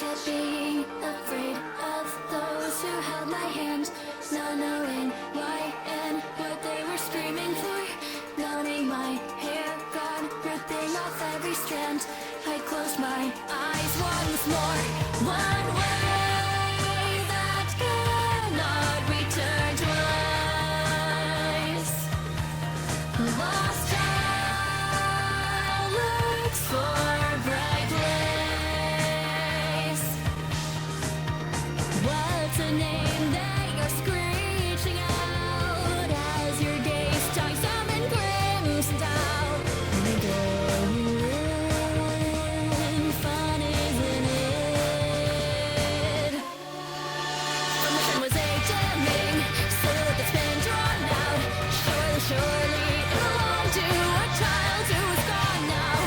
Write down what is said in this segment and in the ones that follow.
at being afraid of those who held my hand, not knowing why and what they were screaming for. Numbing my hair gone, ripping off every strand. I closed my eyes once more. One way that cannot return twice. Lost child looks for a bright place. What's a name that you're screeching out as your gaze tongues some in crimson out? Fun, isn't it? Permission was a dimming silhouette that's been drawn out. Surely it belonged to a child who is gone now.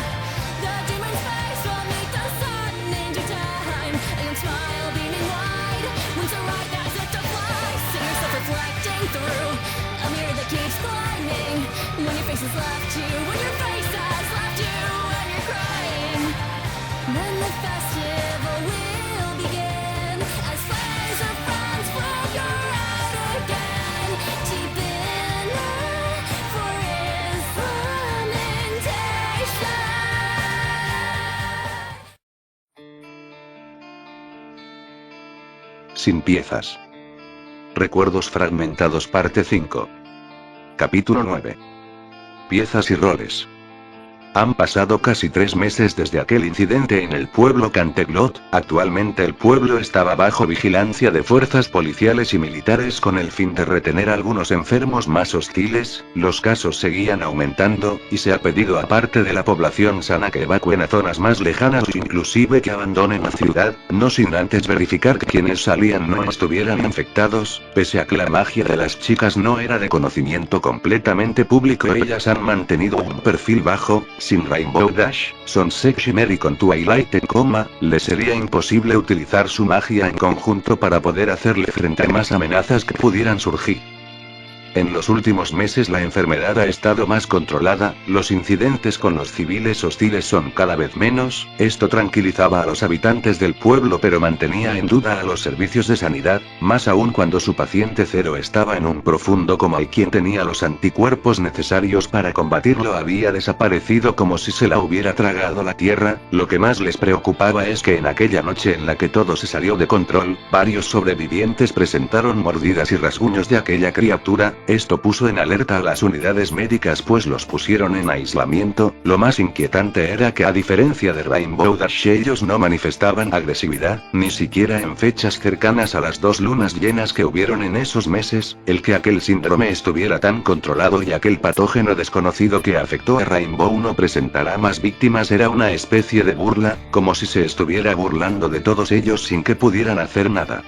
The demon's face will meet the sun in due time. A young smile beaming wide, wings arrive as if to fly. See yourself reflecting through a mirror that keeps climbing. When your face has left you, when your face has left you, when you're crying, then the festival will begin as flares of friends flicker out again. Deep in for implementation. Sin piezas. Recuerdos fragmentados parte 5. Capítulo 9. Piezas y roles. Han pasado casi 3 meses desde aquel incidente en el pueblo Canterlot. Actualmente el pueblo estaba bajo vigilancia de fuerzas policiales y militares con el fin de retener a algunos enfermos más hostiles. Los casos seguían aumentando, y se ha pedido a parte de la población sana que evacúen a zonas más lejanas o inclusive que abandonen la ciudad, no sin antes verificar que quienes salían no estuvieran infectados. Pese a que la magia de las chicas no era de conocimiento completamente público, ellas han mantenido un perfil bajo. Sin Rainbow Dash, Sunset Shimmer y con Twilight en coma, les sería imposible utilizar su magia en conjunto para poder hacerle frente a más amenazas que pudieran surgir. En los últimos meses la enfermedad ha estado más controlada, los incidentes con los civiles hostiles son cada vez menos. Esto tranquilizaba a los habitantes del pueblo pero mantenía en duda a los servicios de sanidad, más aún cuando su paciente cero estaba en un profundo coma y quien tenía los anticuerpos necesarios para combatirlo había desaparecido como si se la hubiera tragado la tierra. Lo que más les preocupaba es que en aquella noche en la que todo se salió de control, varios sobrevivientes presentaron mordidas y rasguños de aquella criatura. Esto puso en alerta a las unidades médicas pues los pusieron en aislamiento. Lo más inquietante era que a diferencia de Rainbow Dash ellos no manifestaban agresividad, ni siquiera en fechas cercanas a las 2 lunas llenas que hubieron en esos meses. El que aquel síndrome estuviera tan controlado y aquel patógeno desconocido que afectó a Rainbow no presentara más víctimas era una especie de burla, como si se estuviera burlando de todos ellos sin que pudieran hacer nada.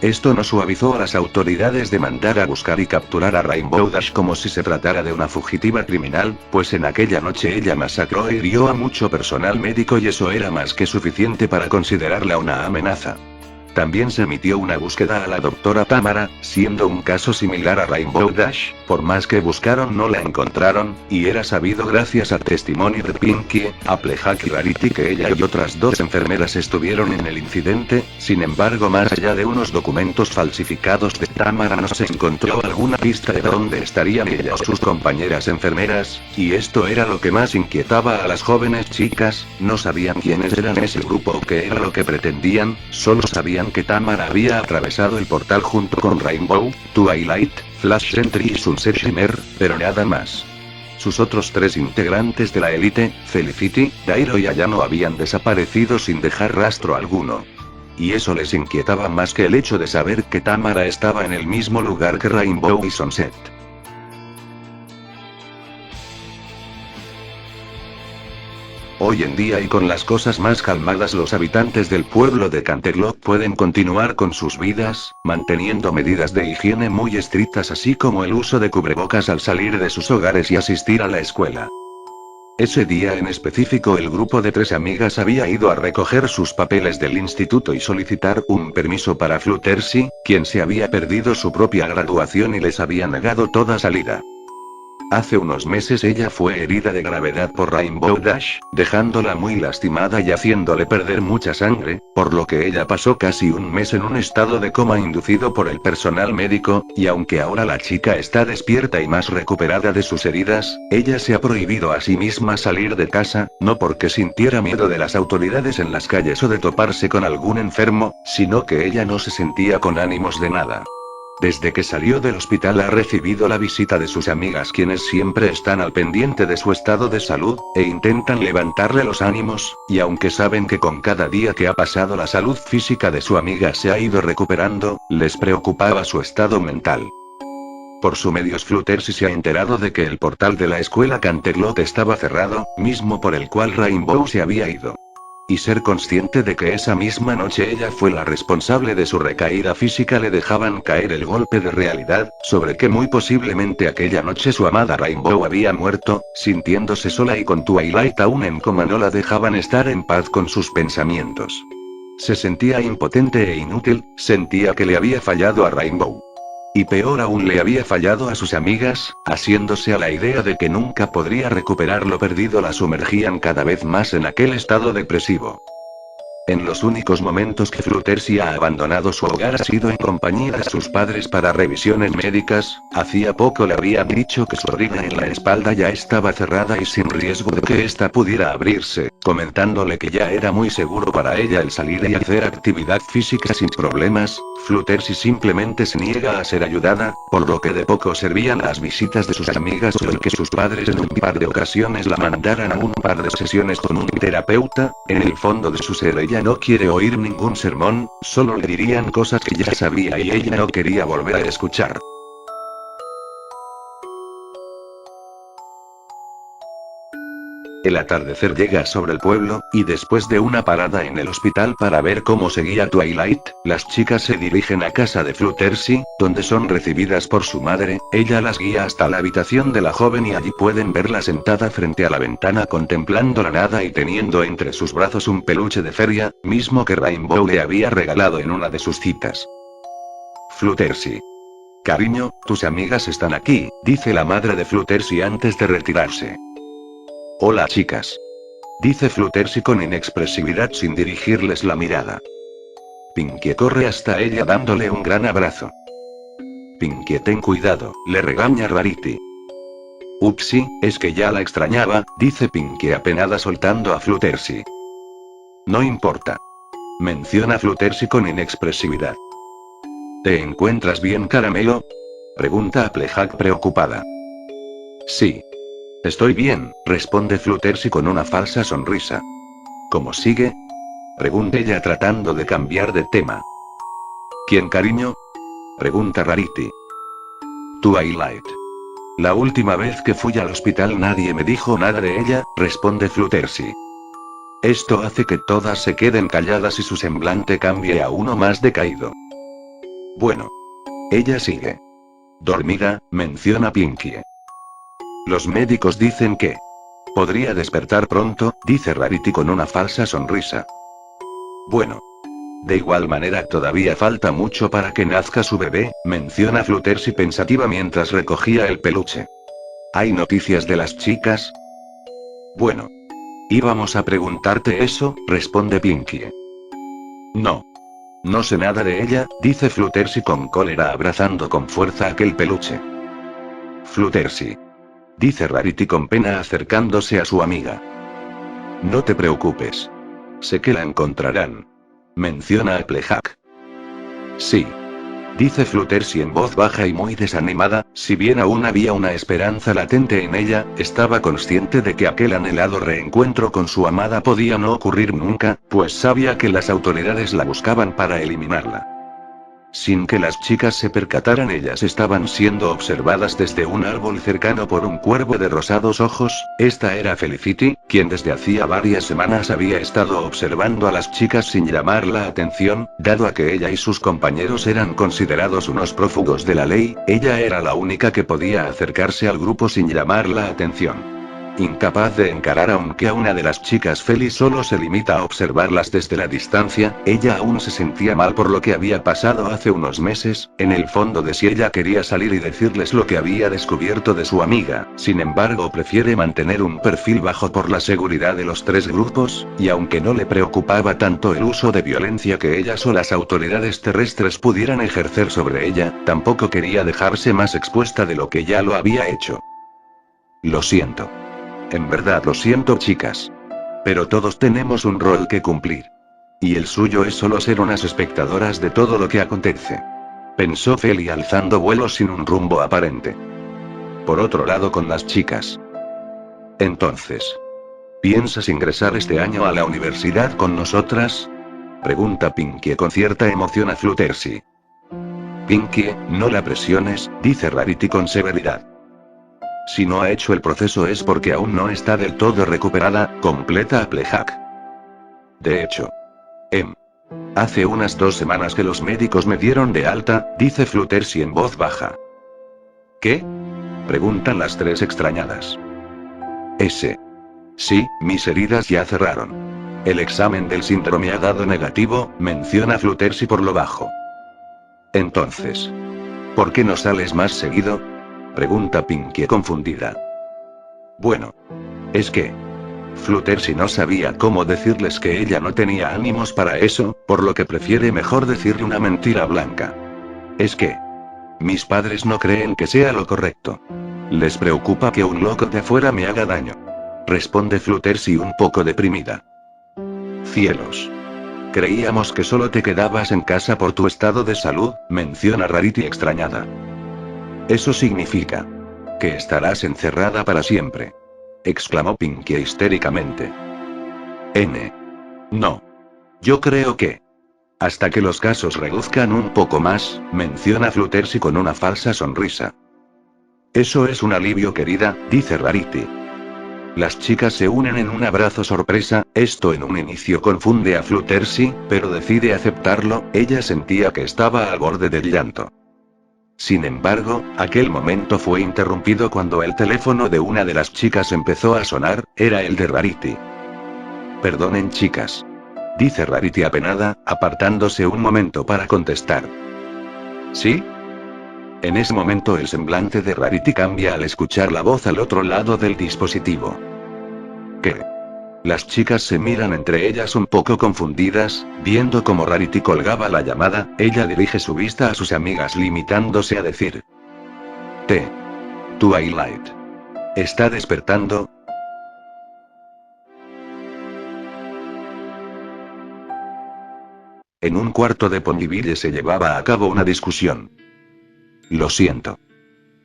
Esto no suavizó a las autoridades de mandar a buscar y capturar a Rainbow Dash como si se tratara de una fugitiva criminal, pues en aquella noche ella masacró e hirió a mucho personal médico y eso era más que suficiente para considerarla una amenaza. También se emitió una búsqueda a la doctora Tamara, siendo un caso similar a Rainbow Dash. Por más que buscaron no la encontraron, y era sabido gracias al testimonio de Pinky, Applejack y Rarity que ella y otras 2 enfermeras estuvieron en el incidente. Sin embargo, más allá de unos documentos falsificados de Tamara no se encontró alguna pista de dónde estarían ella o sus compañeras enfermeras, y esto era lo que más inquietaba a las jóvenes chicas. No sabían quiénes eran ese grupo o qué era lo que pretendían, solo sabían que Tamara había atravesado el portal junto con Rainbow, Twilight, Flash Sentry y Sunset Shimmer, pero nada más. Sus otros 3 integrantes de la élite, Felicity, Dairo y Ayano habían desaparecido sin dejar rastro alguno. Y eso les inquietaba más que el hecho de saber que Tamara estaba en el mismo lugar que Rainbow y Sunset. Hoy en día y con las cosas más calmadas, los habitantes del pueblo de Canterlot pueden continuar con sus vidas, manteniendo medidas de higiene muy estrictas así como el uso de cubrebocas al salir de sus hogares y asistir a la escuela. Ese día en específico el grupo de 3 amigas había ido a recoger sus papeles del instituto y solicitar un permiso para Fluttershy, quien se había perdido su propia graduación y les había negado toda salida. Hace unos meses ella fue herida de gravedad por Rainbow Dash, dejándola muy lastimada y haciéndole perder mucha sangre, por lo que ella pasó casi un mes en un estado de coma inducido por el personal médico, y aunque ahora la chica está despierta y más recuperada de sus heridas, ella se ha prohibido a sí misma salir de casa, no porque sintiera miedo de las autoridades en las calles o de toparse con algún enfermo, sino que ella no se sentía con ánimos de nada. Desde que salió del hospital ha recibido la visita de sus amigas, quienes siempre están al pendiente de su estado de salud, e intentan levantarle los ánimos, y aunque saben que con cada día que ha pasado la salud física de su amiga se ha ido recuperando, les preocupaba su estado mental. Por sus medios Fluttershy se ha enterado de que el portal de la escuela Canterlot estaba cerrado, mismo por el cual Rainbow se había ido. Y ser consciente de que esa misma noche ella fue la responsable de su recaída física le dejaban caer el golpe de realidad, sobre que muy posiblemente aquella noche su amada Rainbow había muerto, sintiéndose sola y con Twilight aún en coma no la dejaban estar en paz con sus pensamientos. Se sentía impotente e inútil, sentía que le había fallado a Rainbow. Y peor aún le había fallado a sus amigas, haciéndose a la idea de que nunca podría recuperar lo perdido la sumergían cada vez más en aquel estado depresivo. En los únicos momentos que Fluttershy ha abandonado su hogar ha sido en compañía de sus padres para revisiones médicas. Hacía poco le habían dicho que su herida en la espalda ya estaba cerrada y sin riesgo de que ésta pudiera abrirse, comentándole que ya era muy seguro para ella el salir y hacer actividad física sin problemas. Fluttershy simplemente se niega a ser ayudada, por lo que de poco servían las visitas de sus amigas o el que sus padres en un par de ocasiones la mandaran a un par de sesiones con un terapeuta. En el fondo de su ser ella no quiere oír ningún sermón, solo le dirían cosas que ya sabía y ella no quería volver a escuchar. El atardecer llega sobre el pueblo, y después de una parada en el hospital para ver cómo seguía Twilight, las chicas se dirigen a casa de Fluttershy, donde son recibidas por su madre. Ella las guía hasta la habitación de la joven y allí pueden verla sentada frente a la ventana contemplando la nada y teniendo entre sus brazos un peluche de feria, mismo que Rainbow le había regalado en una de sus citas. Fluttershy. Cariño, tus amigas están aquí, dice la madre de Fluttershy antes de retirarse. Hola chicas. Dice Fluttershy con inexpresividad sin dirigirles la mirada. Pinkie corre hasta ella dándole un gran abrazo. Pinkie, ten cuidado, le regaña Rarity. Upsi, es que ya la extrañaba, dice Pinkie apenada soltando a Fluttershy. No importa. Menciona Fluttershy con inexpresividad. ¿Te encuentras bien, Caramelo? Pregunta Applejack preocupada. Sí. Estoy bien, responde Fluttershy con una falsa sonrisa. ¿Cómo sigue? Pregunta ella tratando de cambiar de tema. ¿Quién, cariño? Pregunta Rarity. Twilight. La última vez que fui al hospital nadie me dijo nada de ella, responde Fluttershy. Esto hace que todas se queden calladas y su semblante cambie a uno más decaído. Bueno. Ella sigue. Dormida, menciona Pinkie. Los médicos dicen que podría despertar pronto, dice Rarity con una falsa sonrisa. Bueno. De igual manera todavía falta mucho para que nazca su bebé, menciona Fluttershy pensativa mientras recogía el peluche. ¿Hay noticias de las chicas? Bueno. Íbamos a preguntarte eso, responde Pinkie. No. No sé nada de ella, dice Fluttershy con cólera abrazando con fuerza aquel peluche. Fluttershy. Dice Rarity con pena acercándose a su amiga. No te preocupes. Sé que la encontrarán. Menciona Applejack. Sí. Dice Fluttershy en voz baja y muy desanimada, si bien aún había una esperanza latente en ella, estaba consciente de que aquel anhelado reencuentro con su amada podía no ocurrir nunca, pues sabía que las autoridades la buscaban para eliminarla. Sin que las chicas se percataran, ellas estaban siendo observadas desde un árbol cercano por un cuervo de rosados ojos. Esta era Felicity, quien desde hacía varias semanas había estado observando a las chicas sin llamar la atención, dado a que ella y sus compañeros eran considerados unos prófugos de la ley. Ella era la única que podía acercarse al grupo sin llamar la atención. Incapaz de encarar aunque a una de las chicas Feli solo se limita a observarlas desde la distancia, ella aún se sentía mal por lo que había pasado hace unos meses, en el fondo de sí ella quería salir y decirles lo que había descubierto de su amiga, sin embargo prefiere mantener un perfil bajo por la seguridad de los tres grupos, y aunque no le preocupaba tanto el uso de violencia que ellas o las autoridades terrestres pudieran ejercer sobre ella, tampoco quería dejarse más expuesta de lo que ya lo había hecho. Lo siento. En verdad lo siento, chicas. Pero todos tenemos un rol que cumplir. Y el suyo es solo ser unas espectadoras de todo lo que acontece. Pensó Feli alzando vuelo sin un rumbo aparente. Por otro lado con las chicas. Entonces, ¿piensas ingresar este año a la universidad con nosotras? Pregunta Pinkie con cierta emoción a Fluttershy. Pinkie, no la presiones, dice Rarity con severidad. Si no ha hecho el proceso es porque aún no está del todo recuperada, completa Applejack. De hecho, hace unas 2 semanas que los médicos me dieron de alta, dice Fluttershy en voz baja. ¿Qué? Preguntan las tres extrañadas. Sí, mis heridas ya cerraron. El examen del síndrome ha dado negativo, menciona Fluttershy por lo bajo. Entonces, ¿por qué no sales más seguido? Pregunta Pinkie confundida. Bueno, es que Fluttershy no sabía cómo decirles que ella no tenía ánimos para eso, por lo que prefiere mejor decirle una mentira blanca. Es que mis padres no creen que sea lo correcto. Les preocupa que un loco de afuera me haga daño. Responde Fluttershy un poco deprimida. Cielos. Creíamos que solo te quedabas en casa por tu estado de salud, menciona Rarity extrañada. Eso significa que estarás encerrada para siempre. Exclamó Pinkie histéricamente. No. Yo creo que hasta que los casos reduzcan un poco más, menciona Fluttershy con una falsa sonrisa. Eso es un alivio, querida, dice Rarity. Las chicas se unen en un abrazo sorpresa, esto en un inicio confunde a Fluttershy, pero decide aceptarlo, ella sentía que estaba al borde del llanto. Sin embargo, aquel momento fue interrumpido cuando el teléfono de una de las chicas empezó a sonar, era el de Rarity. Perdonen, chicas. Dice Rarity apenada, apartándose un momento para contestar. ¿Sí? En ese momento el semblante de Rarity cambia al escuchar la voz al otro lado del dispositivo. ¿Qué? Las chicas se miran entre ellas un poco confundidas, viendo cómo Rarity colgaba la llamada, ella dirige su vista a sus amigas limitándose a decir. Twilight. ¿Está despertando? En un cuarto de Ponyville se llevaba a cabo una discusión. Lo siento.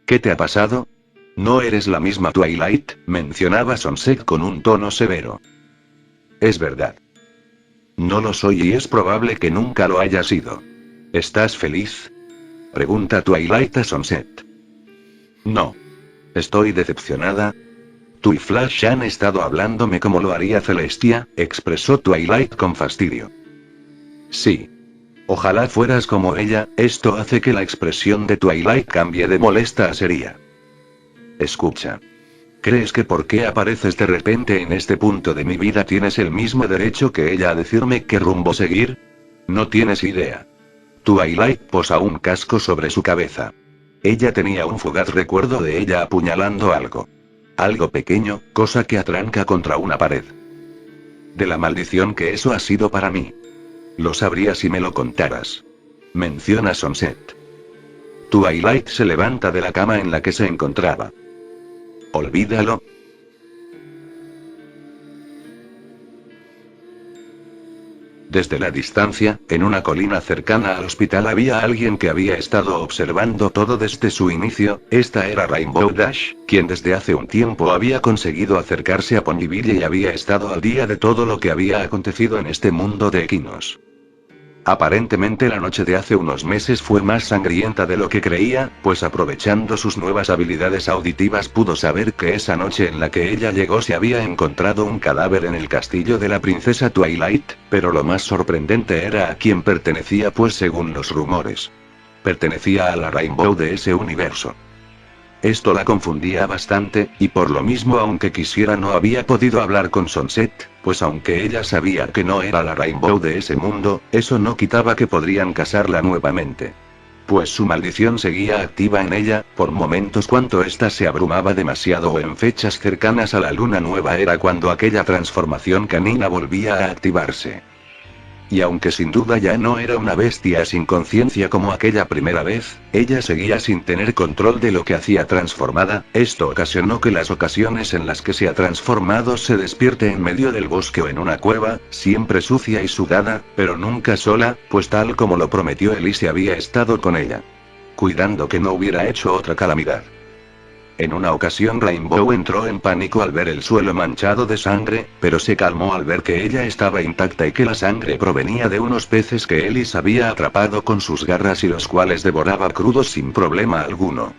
¿Qué te ha pasado? No eres la misma Twilight, mencionaba Sunset con un tono severo. Es verdad. No lo soy y es probable que nunca lo haya sido. ¿Estás feliz? Pregunta Twilight a Sunset. No. Estoy decepcionada. Tú y Flash han estado hablándome como lo haría Celestia, expresó Twilight con fastidio. Sí. Ojalá fueras como ella, esto hace que la expresión de Twilight cambie de molesta a seria. Escucha. ¿Crees que porque apareces de repente en este punto de mi vida tienes el mismo derecho que ella a decirme qué rumbo seguir? No tienes idea. Twilight posa un casco sobre su cabeza. Ella tenía un fugaz recuerdo de ella apuñalando algo. Algo pequeño, cosa que atranca contra una pared. De la maldición que eso ha sido para mí. Lo sabrías si me lo contaras. Menciona Sunset. Twilight se levanta de la cama en la que se encontraba. Olvídalo. Desde la distancia, en una colina cercana al hospital había alguien que había estado observando todo desde su inicio, esta era Rainbow Dash, quien desde hace un tiempo había conseguido acercarse a Ponyville y había estado al día de todo lo que había acontecido en este mundo de equinos. Aparentemente la noche de hace unos meses fue más sangrienta de lo que creía, pues aprovechando sus nuevas habilidades auditivas pudo saber que esa noche en la que ella llegó se había encontrado un cadáver en el castillo de la princesa Twilight, pero lo más sorprendente era a quién pertenecía, pues según los rumores, pertenecía a la Rainbow de ese universo. Esto la confundía bastante, y por lo mismo aunque quisiera no había podido hablar con Sunset, pues aunque ella sabía que no era la Rainbow de ese mundo, eso no quitaba que podrían casarla nuevamente. Pues su maldición seguía activa en ella, por momentos cuando ésta se abrumaba demasiado o en fechas cercanas a la luna nueva era cuando aquella transformación canina volvía a activarse. Y aunque sin duda ya no era una bestia sin conciencia como aquella primera vez, ella seguía sin tener control de lo que hacía transformada. Esto ocasionó que las ocasiones en las que se ha transformado se despierte en medio del bosque o en una cueva, siempre sucia y sudada, pero nunca sola, pues tal como lo prometió Elise había estado con ella, cuidando que no hubiera hecho otra calamidad. En una ocasión Rainbow entró en pánico al ver el suelo manchado de sangre, pero se calmó al ver que ella estaba intacta y que la sangre provenía de unos peces que Elise había atrapado con sus garras y los cuales devoraba crudos sin problema alguno.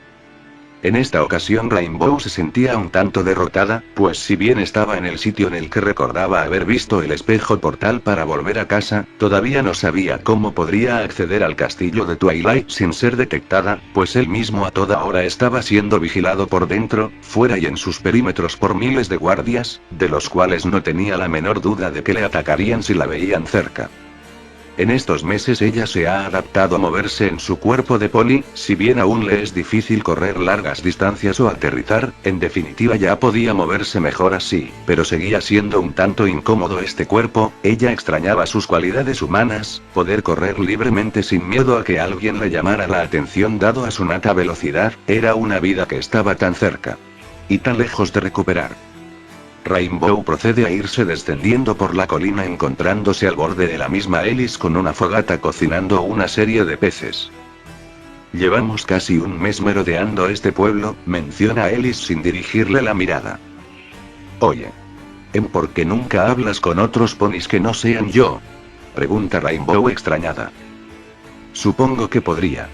En esta ocasión Rainbow se sentía un tanto derrotada, pues si bien estaba en el sitio en el que recordaba haber visto el espejo portal para volver a casa, todavía no sabía cómo podría acceder al castillo de Twilight sin ser detectada, pues él mismo a toda hora estaba siendo vigilado por dentro, fuera y en sus perímetros por miles de guardias, de los cuales no tenía la menor duda de que le atacarían si la veían cerca. En estos meses ella se ha adaptado a moverse en su cuerpo de pony, si bien aún le es difícil correr largas distancias o aterrizar, en definitiva ya podía moverse mejor así, pero seguía siendo un tanto incómodo este cuerpo. Ella extrañaba sus cualidades humanas, poder correr libremente sin miedo a que alguien le llamara la atención dado a su nata velocidad, era una vida que estaba tan cerca y tan lejos de recuperar. Rainbow procede a irse descendiendo por la colina encontrándose al borde de la misma Elise con una fogata cocinando una serie de peces. Llevamos casi un mes merodeando este pueblo, menciona Elise sin dirigirle la mirada. Oye. ¿Por qué nunca hablas con otros ponis que no sean yo? Pregunta Rainbow extrañada. Supongo que podría.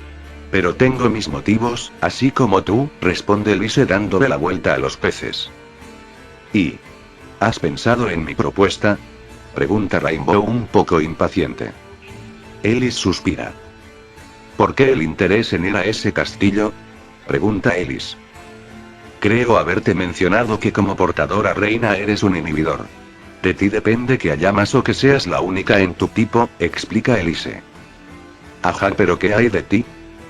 Pero tengo mis motivos, así como tú, responde Elise dándole la vuelta a los peces. ¿Y has pensado en mi propuesta? Pregunta Rainbow un poco impaciente. Elise suspira. ¿Por qué el interés en ir a ese castillo? Pregunta Elise. Creo haberte mencionado que como portadora reina eres un inhibidor. De ti depende que haya más o que seas la única en tu tipo, explica Elise. Ajá, pero ¿qué hay de ti?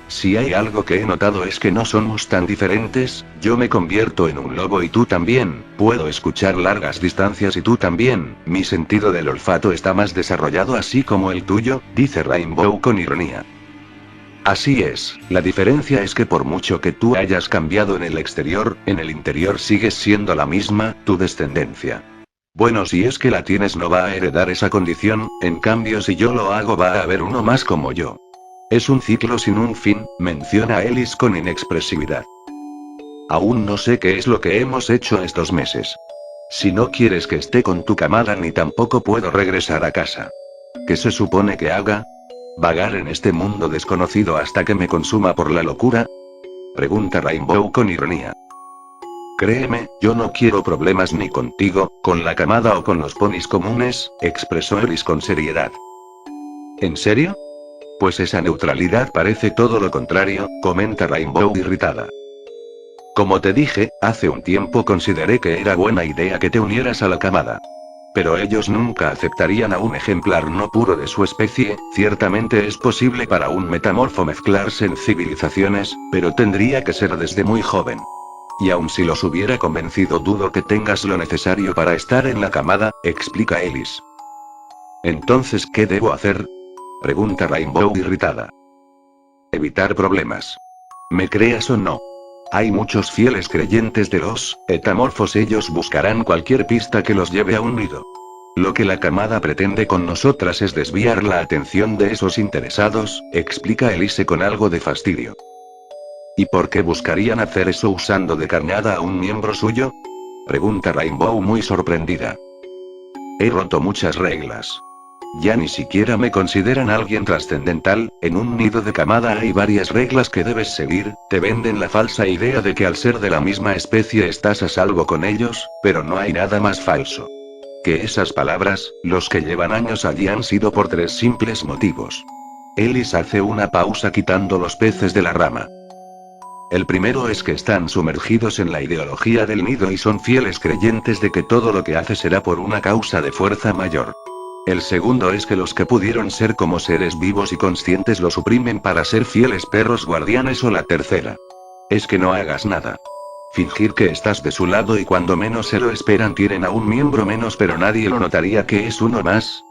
Si hay algo que he notado es que no somos tan diferentes, yo me convierto en un lobo y tú también, puedo escuchar largas distancias y tú también, mi sentido del olfato está más desarrollado así como el tuyo, dice Rainbow con ironía. Así es, la diferencia es que por mucho que tú hayas cambiado en el exterior, en el interior sigues siendo la misma, tu descendencia. Bueno, si es que la tienes no va a heredar esa condición, en cambio si yo lo hago va a haber uno más como yo. Es un ciclo sin un fin, menciona Elise con inexpresividad. Aún no sé qué es lo que hemos hecho estos meses. Si no quieres que esté con tu camada ni tampoco puedo regresar a casa. ¿Qué se supone que haga? ¿Vagar en este mundo desconocido hasta que me consuma por la locura? Pregunta Rainbow con ironía. Créeme, yo no quiero problemas ni contigo, con la camada o con los ponis comunes, expresó Elise con seriedad. ¿En serio? Pues esa neutralidad parece todo lo contrario, comenta Rainbow irritada. Como te dije, hace un tiempo consideré que era buena idea que te unieras a la camada. Pero ellos nunca aceptarían a un ejemplar no puro de su especie. Ciertamente es posible para un metamorfo mezclarse en civilizaciones, pero tendría que ser desde muy joven. Y aun si los hubiera convencido dudo que tengas lo necesario para estar en la camada, explica Elise. Entonces, ¿qué debo hacer? Pregunta Rainbow irritada. Evitar problemas. ¿Me creas o no? Hay muchos fieles creyentes de los etamorfos, ellos buscarán cualquier pista que los lleve a un nido. Lo que la camada pretende con nosotras es desviar la atención de esos interesados, explica Elise con algo de fastidio. ¿Y por qué buscarían hacer eso usando de carnada a un miembro suyo? Pregunta Rainbow muy sorprendida. He roto muchas reglas. Ya ni siquiera me consideran alguien trascendental, en un nido de camada hay varias reglas que debes seguir, te venden la falsa idea de que al ser de la misma especie estás a salvo con ellos, pero no hay nada más falso que esas palabras. Los que llevan años allí han sido por 3 simples motivos. Elise hace una pausa quitando los peces de la rama. El primero es que están sumergidos en la ideología del nido y son fieles creyentes de que todo lo que hace será por una causa de fuerza mayor. El segundo es que los que pudieron ser como seres vivos y conscientes lo suprimen para ser fieles perros guardianes, o la tercera es que no hagas nada. Fingir que estás de su lado y cuando menos se lo esperan tienen a un miembro menos, pero nadie lo notaría que es uno más.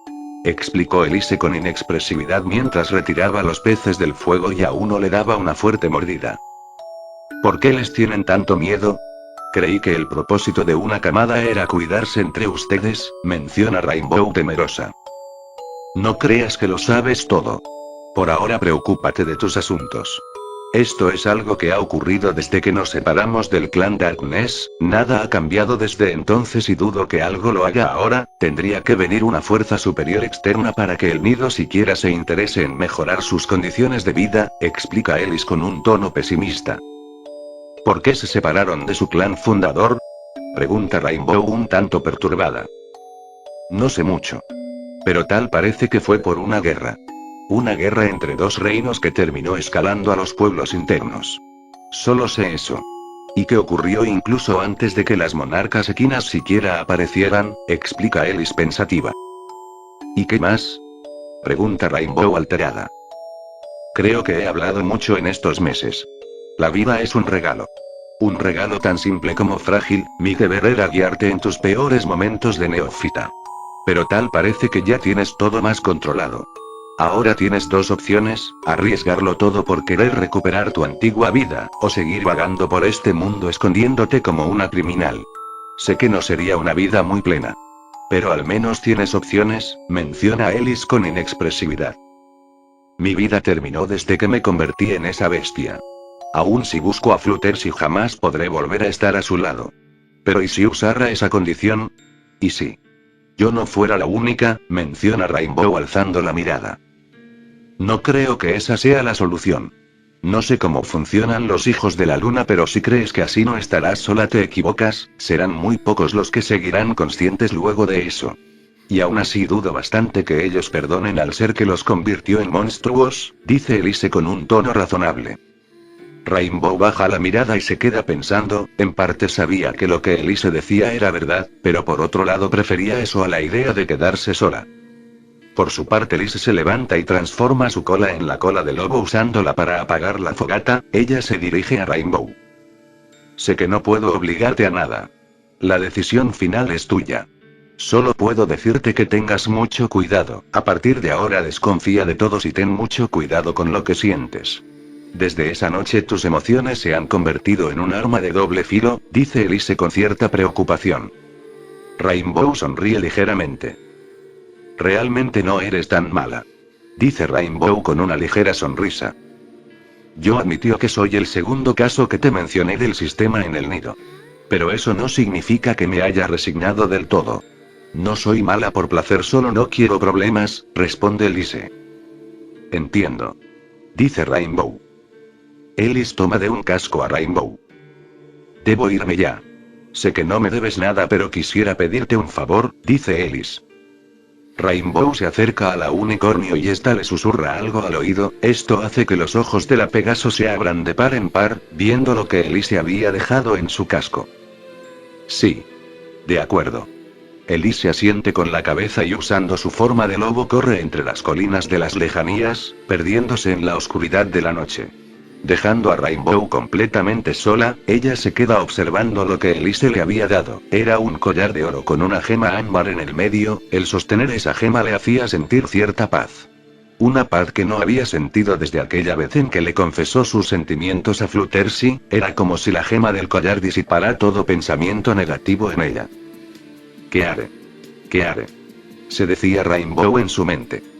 Explicó Elise con inexpresividad mientras retiraba los peces del fuego y a uno le daba una fuerte mordida. ¿Por qué les tienen tanto miedo? Creí que el propósito de una camada era cuidarse entre ustedes, menciona Rainbow temerosa. No creas que lo sabes todo. Por ahora preocúpate de tus asuntos. Esto es algo que ha ocurrido desde que nos separamos del clan Darkness, nada ha cambiado desde entonces y dudo que algo lo haga ahora. Tendría que venir una fuerza superior externa para que el nido siquiera se interese en mejorar sus condiciones de vida, explica Ellis con un tono pesimista. ¿Por qué se separaron de su clan fundador? Pregunta Rainbow un tanto perturbada. No sé mucho. Pero tal parece que fue por una guerra. Una guerra entre dos reinos que terminó escalando a los pueblos internos. Solo sé eso. Y que ocurrió incluso antes de que las monarcas equinas siquiera aparecieran, explica Ellis pensativa. ¿Y qué más? Pregunta Rainbow alterada. Creo que he hablado mucho en estos meses. La vida es un regalo. Un regalo tan simple como frágil, mi deber era guiarte en tus peores momentos de neófita. Pero tal parece que ya tienes todo más controlado. Ahora tienes dos opciones, arriesgarlo todo por querer recuperar tu antigua vida, o seguir vagando por este mundo escondiéndote como una criminal. Sé que no sería una vida muy plena. Pero al menos tienes opciones, menciona Ellis con inexpresividad. Mi vida terminó desde que me convertí en esa bestia. Aún si busco a Fluttershy jamás podré volver a estar a su lado. Pero ¿y si usara esa condición? ¿Y si yo no fuera la única? Menciona Rainbow alzando la mirada. No creo que esa sea la solución. No sé cómo funcionan los hijos de la luna, pero si crees que así no estarás sola te equivocas, serán muy pocos los que seguirán conscientes luego de eso. Y aún así dudo bastante que ellos perdonen al ser que los convirtió en monstruos, dice Elise con un tono razonable. Rainbow baja la mirada y se queda pensando, en parte sabía que lo que Elise decía era verdad, pero por otro lado prefería eso a la idea de quedarse sola. Por su parte Elise se levanta y transforma su cola en la cola de lobo usándola para apagar la fogata. Ella se dirige a Rainbow. Sé que no puedo obligarte a nada. La decisión final es tuya. Solo puedo decirte que tengas mucho cuidado. A partir de ahora desconfía de todos y ten mucho cuidado con lo que sientes. Desde esa noche tus emociones se han convertido en un arma de doble filo, dice Elise con cierta preocupación. Rainbow sonríe ligeramente. Realmente no eres tan mala, dice Rainbow con una ligera sonrisa. Yo admitió que soy el segundo caso que te mencioné del sistema en el nido. Pero eso no significa que me haya resignado del todo. No soy mala por placer, solo no quiero problemas, responde Elise. Entiendo, dice Rainbow. Ellis toma de un casco a Rainbow. Debo irme ya. Sé que no me debes nada, pero quisiera pedirte un favor, dice Ellis. Rainbow se acerca a la unicornio y esta le susurra algo al oído. Esto hace que los ojos de la Pegaso se abran de par en par, viendo lo que Elise había dejado en su casco. Sí. De acuerdo. Elise asiente con la cabeza y usando su forma de lobo corre entre las colinas de las lejanías, perdiéndose en la oscuridad de la noche. Dejando a Rainbow completamente sola, ella se queda observando lo que Elise le había dado. Era un collar de oro con una gema ámbar en el medio. El sostener esa gema le hacía sentir cierta paz. Una paz que no había sentido desde aquella vez en que le confesó sus sentimientos a Fluttershy. Era como si la gema del collar disipara todo pensamiento negativo en ella. ¿Qué haré? ¿Qué haré?, se decía Rainbow en su mente.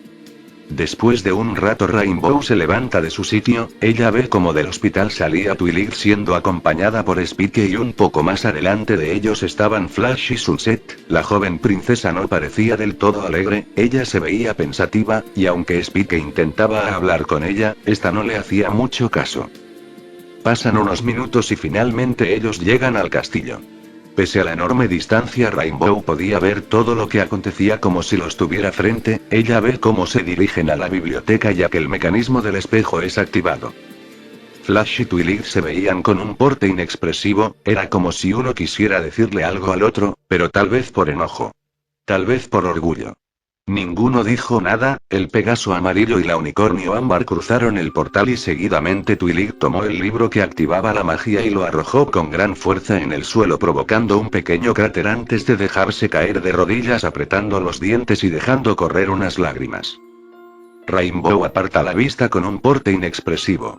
Después de un rato Rainbow se levanta de su sitio. Ella ve como del hospital salía Twilight siendo acompañada por Spike y un poco más adelante de ellos estaban Flash y Sunset. La joven princesa no parecía del todo alegre, ella se veía pensativa, y aunque Spike intentaba hablar con ella, esta no le hacía mucho caso. Pasan unos minutos y finalmente ellos llegan al castillo. Pese a la enorme distancia, Rainbow podía ver todo lo que acontecía como si lo estuviera frente. Ella ve cómo se dirigen a la biblioteca ya que el mecanismo del espejo es activado. Flash y Twilight se veían con un porte inexpresivo, era como si uno quisiera decirle algo al otro, pero tal vez por enojo. Tal vez por orgullo. Ninguno dijo nada, el Pegaso amarillo y la unicornio ámbar cruzaron el portal y seguidamente Twilight tomó el libro que activaba la magia y lo arrojó con gran fuerza en el suelo provocando un pequeño cráter antes de dejarse caer de rodillas apretando los dientes y dejando correr unas lágrimas. Rainbow aparta la vista con un porte inexpresivo.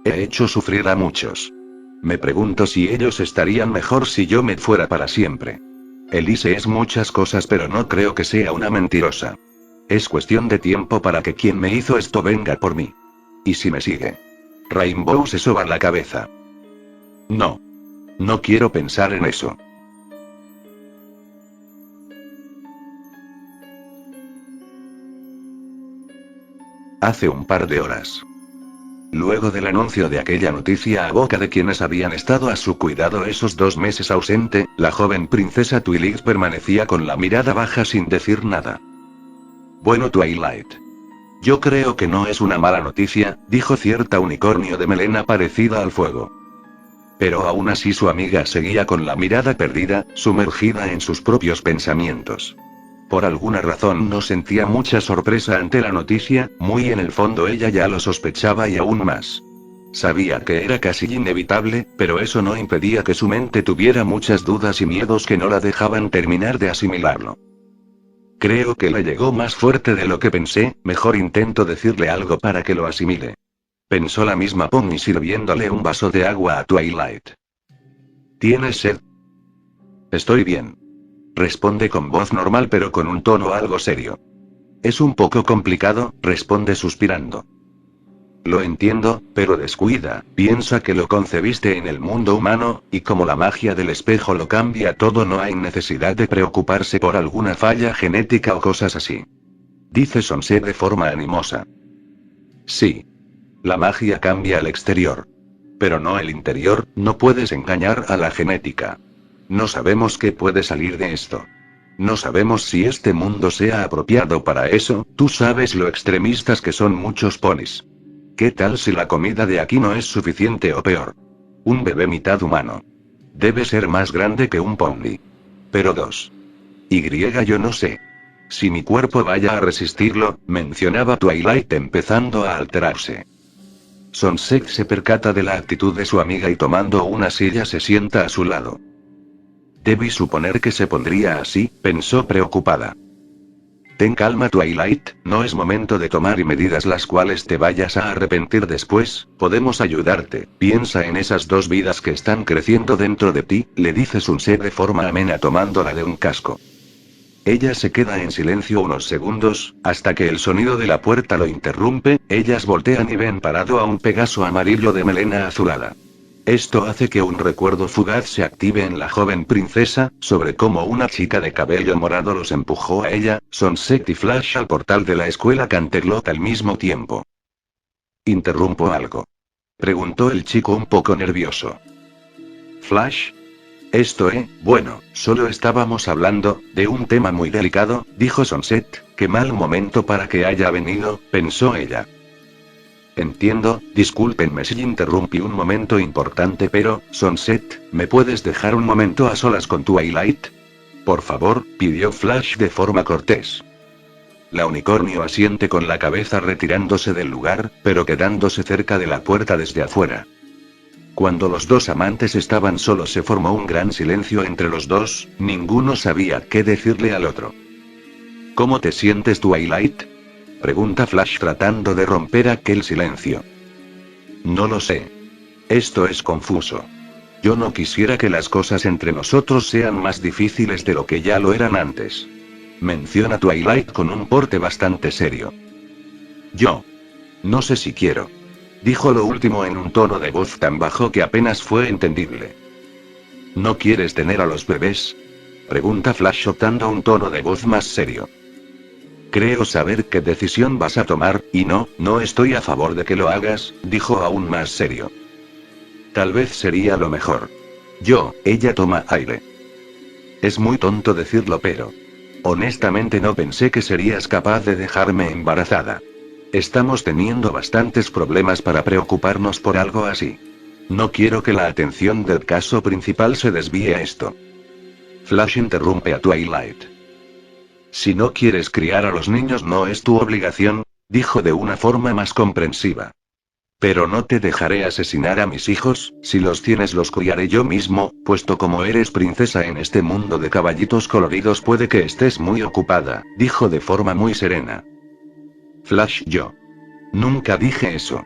He hecho sufrir a muchos. Me pregunto si ellos estarían mejor si yo me fuera para siempre. Elise es muchas cosas pero no creo que sea una mentirosa. Es cuestión de tiempo para que quien me hizo esto venga por mí. ¿Y si me sigue? Rainbow se soba la cabeza. No. No quiero pensar en eso. Hace un par de horas. Luego del anuncio de aquella noticia a boca de quienes habían estado a su cuidado esos 2 meses ausente, la joven princesa Twilight permanecía con la mirada baja sin decir nada. Bueno, Twilight. Yo creo que no es una mala noticia, dijo cierta unicornio de melena parecida al fuego. Pero aún así su amiga seguía con la mirada perdida, sumergida en sus propios pensamientos. Por alguna razón no sentía mucha sorpresa ante la noticia, muy en el fondo ella ya lo sospechaba y aún más. Sabía que era casi inevitable, pero eso no impedía que su mente tuviera muchas dudas y miedos que no la dejaban terminar de asimilarlo. Creo que le llegó más fuerte de lo que pensé, mejor intento decirle algo para que lo asimile. Pensó la misma Pony sirviéndole un vaso de agua a Twilight. ¿Tienes sed? Estoy bien. Responde con voz normal pero con un tono algo serio. Es un poco complicado, responde suspirando. Lo entiendo, pero descuida, piensa que lo concebiste en el mundo humano, y como la magia del espejo lo cambia todo no hay necesidad de preocuparse por alguna falla genética o cosas así. Dice Sonse de forma animosa. Sí. La magia cambia el exterior. Pero no el interior, no puedes engañar a la genética. No sabemos qué puede salir de esto. No sabemos si este mundo sea apropiado para eso, tú sabes lo extremistas que son muchos ponis. ¿Qué tal si la comida de aquí no es suficiente o peor? Un bebé mitad humano. Debe ser más grande que un pony. Pero 2. Yo no sé. Si mi cuerpo vaya a resistirlo, mencionaba Twilight empezando a alterarse. Sonset se percata de la actitud de su amiga y tomando una silla se sienta a su lado. Debí suponer que se pondría así, pensó preocupada. Ten calma Twilight, no es momento de tomar medidas las cuales te vayas a arrepentir después, podemos ayudarte, piensa en esas 2 vidas que están creciendo dentro de ti, le dice Sunset de forma amena tomándola de un casco. Ella se queda en silencio unos segundos, hasta que el sonido de la puerta lo interrumpe, ellas voltean y ven parado a un Pegaso amarillo de melena azulada. Esto hace que un recuerdo fugaz se active en la joven princesa, sobre cómo una chica de cabello morado los empujó a ella, Sonset y Flash al portal de la escuela Canterlot al mismo tiempo. ¿Interrumpo algo? Preguntó el chico un poco nervioso. Flash. Bueno, solo estábamos hablando, de un tema muy delicado, dijo Sonset, qué mal momento para que haya venido, pensó ella. Entiendo, discúlpenme si interrumpí un momento importante pero, Sonset, ¿me puedes dejar un momento a solas con Twilight? Por favor, pidió Flash de forma cortés. La unicornio asiente con la cabeza retirándose del lugar, pero quedándose cerca de la puerta desde afuera. Cuando los 2 amantes estaban solos se formó un gran silencio entre los dos, ninguno sabía qué decirle al otro. ¿Cómo te sientes Twilight? Pregunta Flash tratando de romper aquel silencio. No lo sé. Esto es confuso. Yo no quisiera que las cosas entre nosotros sean más difíciles de lo que ya lo eran antes. Menciona Twilight con un porte bastante serio. Yo. No sé si quiero. Dijo lo último en un tono de voz tan bajo que apenas fue entendible. ¿No quieres tener a los bebés? Pregunta Flash optando un tono de voz más serio. Creo saber qué decisión vas a tomar, y no estoy a favor de que lo hagas, dijo aún más serio. Tal vez sería lo mejor. Ella toma aire. Es muy tonto decirlo pero... honestamente no pensé que serías capaz de dejarme embarazada. Estamos teniendo bastantes problemas para preocuparnos por algo así. No quiero que la atención del caso principal se desvíe a esto. Flash interrumpe a Twilight. Si no quieres criar a los niños no es tu obligación, dijo de una forma más comprensiva. Pero no te dejaré asesinar a mis hijos, si los tienes los criaré yo mismo, puesto como eres princesa en este mundo de caballitos coloridos puede que estés muy ocupada, dijo de forma muy serena. Flash, yo nunca dije eso.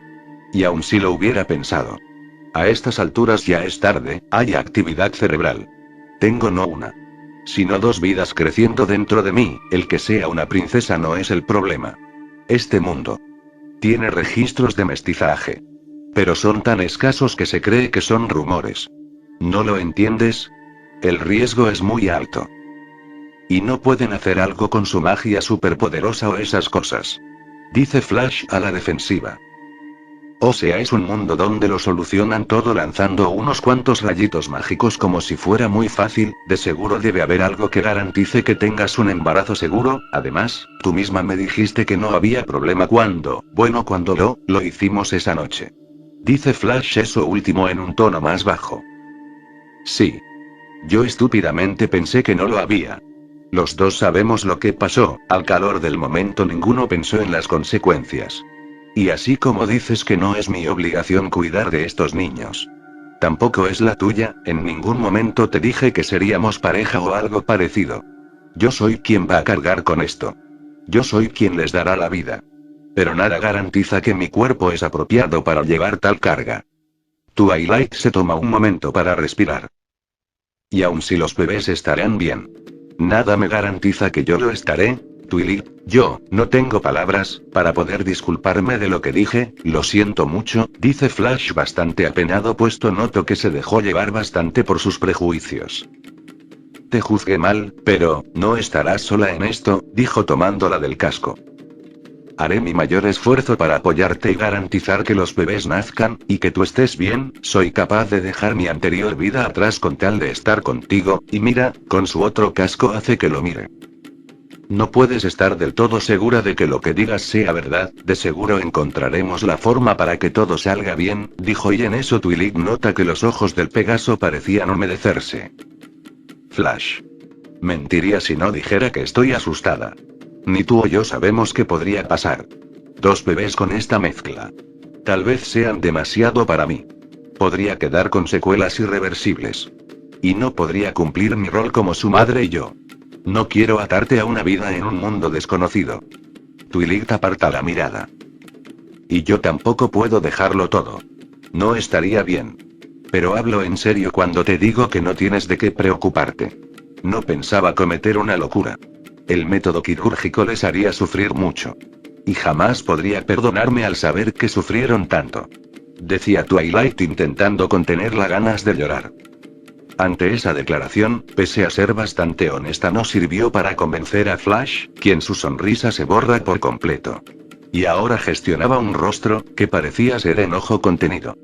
Y aun si lo hubiera pensado. A estas alturas ya es tarde, hay actividad cerebral. Tengo no una, sino dos vidas creciendo dentro de mí, el que sea una princesa no es el problema. Este mundo tiene registros de mestizaje. Pero son tan escasos que se cree que son rumores. ¿No lo entiendes? El riesgo es muy alto. Y no pueden hacer algo con su magia superpoderosa o esas cosas. Dice Flash a la defensiva. O sea, es un mundo donde lo solucionan todo lanzando unos cuantos rayitos mágicos como si fuera muy fácil, de seguro debe haber algo que garantice que tengas un embarazo seguro, además, tú misma me dijiste que no había problema cuando lo hicimos esa noche. Dice Flash eso último en un tono más bajo. Sí. Yo estúpidamente pensé que no lo había. Los dos sabemos lo que pasó, al calor del momento ninguno pensó en las consecuencias. Y así como dices que no es mi obligación cuidar de estos niños. Tampoco es la tuya, en ningún momento te dije que seríamos pareja o algo parecido. Yo soy quien va a cargar con esto. Yo soy quien les dará la vida. Pero nada garantiza que mi cuerpo es apropiado para llevar tal carga. Twilight se toma un momento para respirar. Y aun si los bebés estarán bien. Nada me garantiza que yo lo estaré. Twilight, yo no tengo palabras para poder disculparme de lo que dije, lo siento mucho, dice Flash bastante apenado puesto noto que se dejó llevar bastante por sus prejuicios. Te juzgué mal, pero no estarás sola en esto, dijo tomándola del casco. Haré mi mayor esfuerzo para apoyarte y garantizar que los bebés nazcan, y que tú estés bien, soy capaz de dejar mi anterior vida atrás con tal de estar contigo, y mira, con su otro casco hace que lo mire. No puedes estar del todo segura de que lo que digas sea verdad, de seguro encontraremos la forma para que todo salga bien, dijo y en eso Twilight nota que los ojos del Pegaso parecían humedecerse. Flash. Mentiría si no dijera que estoy asustada. Ni tú o yo sabemos qué podría pasar. Dos bebés con esta mezcla. Tal vez sean demasiado para mí. Podría quedar con secuelas irreversibles. Y no podría cumplir mi rol como su madre y yo. No quiero atarte a una vida en un mundo desconocido. Twilight aparta la mirada. Y yo tampoco puedo dejarlo todo. No estaría bien. Pero hablo en serio cuando te digo que no tienes de qué preocuparte. No pensaba cometer una locura. El método quirúrgico les haría sufrir mucho. Y jamás podría perdonarme al saber que sufrieron tanto. Decía Twilight intentando contener las ganas de llorar. Ante esa declaración, pese a ser bastante honesta, no sirvió para convencer a Flash, quien su sonrisa se borra por completo. Y ahora gestionaba un rostro, que parecía ser enojo contenido.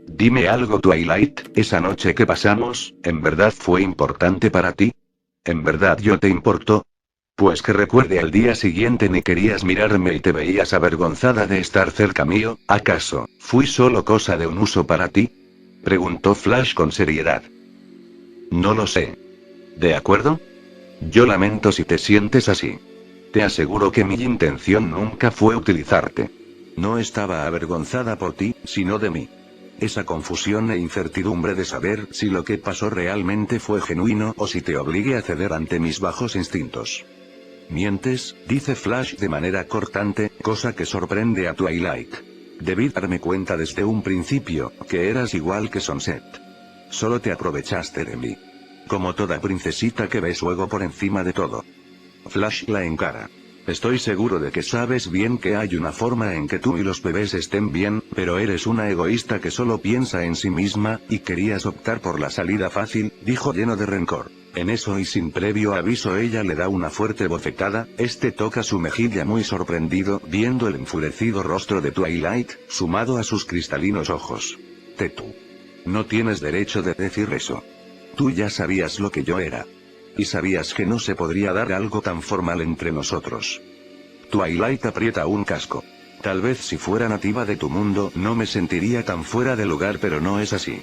Dime algo, Twilight, esa noche que pasamos, ¿en verdad fue importante para ti? ¿En verdad yo te importó? Pues que recuerde al día siguiente ni querías mirarme y te veías avergonzada de estar cerca mío, ¿acaso fui solo cosa de un uso para ti? Preguntó Flash con seriedad. No lo sé. ¿De acuerdo? Yo lamento si te sientes así. Te aseguro que mi intención nunca fue utilizarte. No estaba avergonzada por ti, sino de mí. Esa confusión e incertidumbre de saber si lo que pasó realmente fue genuino o si te obligué a ceder ante mis bajos instintos. Mientes, dice Flash de manera cortante, cosa que sorprende a Twilight. Debí darme cuenta desde un principio, que eras igual que Sunset. Solo te aprovechaste de mí. Como toda princesita que ves luego por encima de todo. Flash la encara. Estoy seguro de que sabes bien que hay una forma en que tú y los bebés estén bien, pero eres una egoísta que solo piensa en sí misma, y querías optar por la salida fácil, dijo lleno de rencor. En eso y sin previo aviso ella le da una fuerte bofetada, toca su mejilla muy sorprendido, viendo el enfurecido rostro de Twilight, sumado a sus cristalinos ojos. Tú. No tienes derecho de decir eso. Tú ya sabías lo que yo era. Y sabías que no se podría dar algo tan formal entre nosotros. Twilight aprieta un casco. Tal vez si fuera nativa de tu mundo no me sentiría tan fuera de lugar, pero no es así.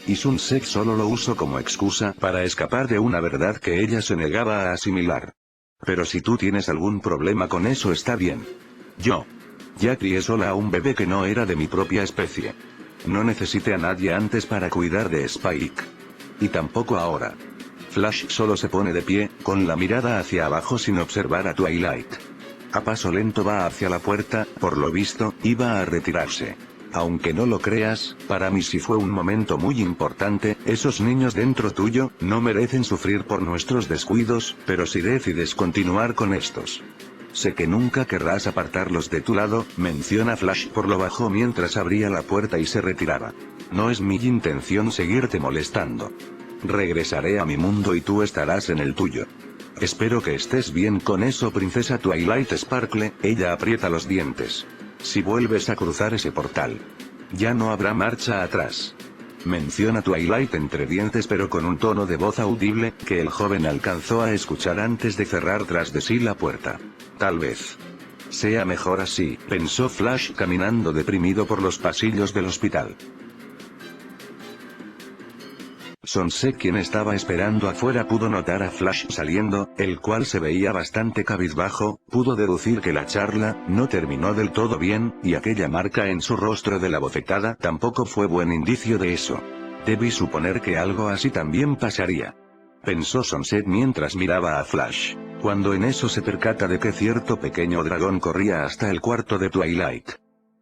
Y Sunset solo lo uso como excusa para escapar de una verdad que ella se negaba a asimilar. Pero si tú tienes algún problema con eso está bien. Yo ya crié sola a un bebé que no era de mi propia especie. No necesité a nadie antes para cuidar de Spike. Y tampoco ahora. Flash solo se pone de pie, con la mirada hacia abajo sin observar a Twilight. A paso lento va hacia la puerta, por lo visto, iba a retirarse. Aunque no lo creas, para mí sí fue un momento muy importante. Esos niños dentro tuyo no merecen sufrir por nuestros descuidos, pero si decides continuar con estos, sé que nunca querrás apartarlos de tu lado, menciona Flash por lo bajo mientras abría la puerta y se retiraba. No es mi intención seguirte molestando. Regresaré a mi mundo y tú estarás en el tuyo. Espero que estés bien con eso, princesa Twilight Sparkle. Ella aprieta los dientes. Si vuelves a cruzar ese portal, ya no habrá marcha atrás. Menciona Twilight entre dientes pero con un tono de voz audible, que el joven alcanzó a escuchar antes de cerrar tras de sí la puerta. Tal vez sea mejor así, pensó Flash caminando deprimido por los pasillos del hospital. Sunset, quien estaba esperando afuera, pudo notar a Flash saliendo, el cual se veía bastante cabizbajo. Pudo deducir que la charla no terminó del todo bien, y aquella marca en su rostro de la bofetada tampoco fue buen indicio de eso. Debí suponer que algo así también pasaría, pensó Sunset mientras miraba a Flash, cuando en eso se percata de que cierto pequeño dragón corría hasta el cuarto de Twilight.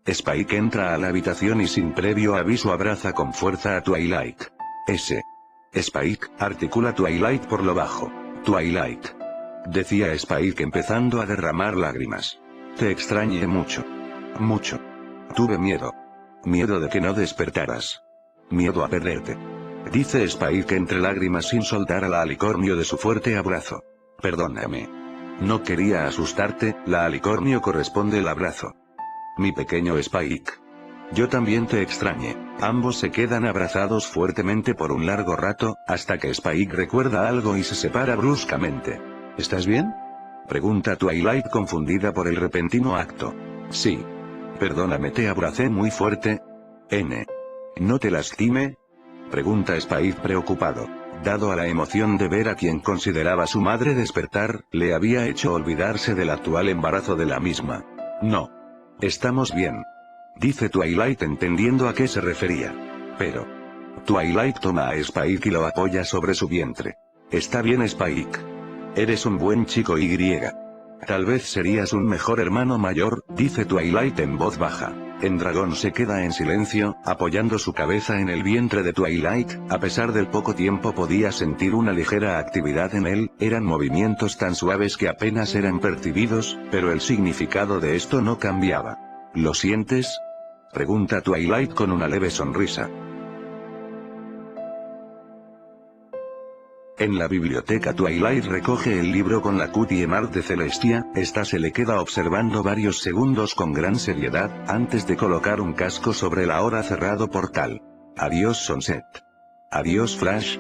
Spike entra a la habitación y sin previo aviso abraza con fuerza a Twilight. Spike, articula Twilight por lo bajo. Twilight, decía Spike empezando a derramar lágrimas. Te extrañé mucho. Mucho. Tuve miedo. Miedo de que no despertaras. Miedo a perderte. Dice Spike entre lágrimas sin soltar al alicornio de su fuerte abrazo. Perdóname. No quería asustarte. La alicornio corresponde el abrazo. Mi pequeño Spike. Yo también te extrañé. Ambos se quedan abrazados fuertemente por un largo rato, hasta que Spike recuerda algo y se separa bruscamente. ¿Estás bien?, pregunta Twilight confundida por el repentino acto. Sí. Perdóname, te abracé muy fuerte. ¿No te lastimé?, pregunta Spike preocupado. Dado a la emoción de ver a quien consideraba su madre despertar, le había hecho olvidarse del actual embarazo de la misma. No. Estamos bien, dice Twilight entendiendo a qué se refería. Pero Twilight toma a Spike y lo apoya sobre su vientre. Está bien, Spike. Eres un buen chico y. Tal vez serías un mejor hermano mayor, dice Twilight en voz baja. Dragón se queda en silencio, apoyando su cabeza en el vientre de Twilight. A pesar del poco tiempo podía sentir una ligera actividad en él, eran movimientos tan suaves que apenas eran percibidos, pero el significado de esto no cambiaba. ¿Lo sientes?, pregunta Twilight con una leve sonrisa. En la biblioteca Twilight recoge el libro con la cutie mark de Celestia. Esta se le queda observando varios segundos con gran seriedad, antes de colocar un casco sobre el ahora cerrado portal. Adiós, Sunset. Adiós, Flash.